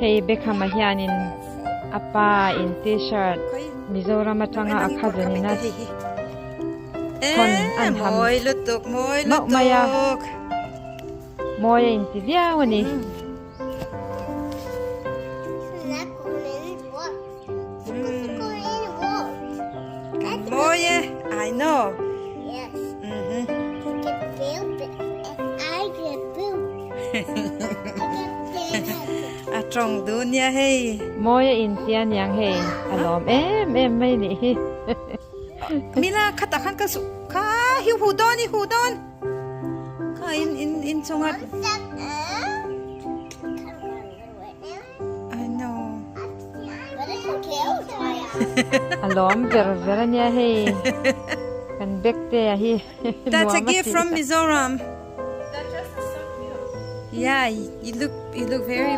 Hey BECKHAMA hianin apa in t-shirt Mizoram atanga akhajanina kon anham moi lutuk maya moya inti dia wani moi I know Yes. Get built. I get built. a trong dunia hey moya intian yang hey alom em mai ni mila khatakan ka ka hiu hudon ka in chungat I know alom ver nia hey kan bekte hi that's a gift from Mizoram. Yeah, you look very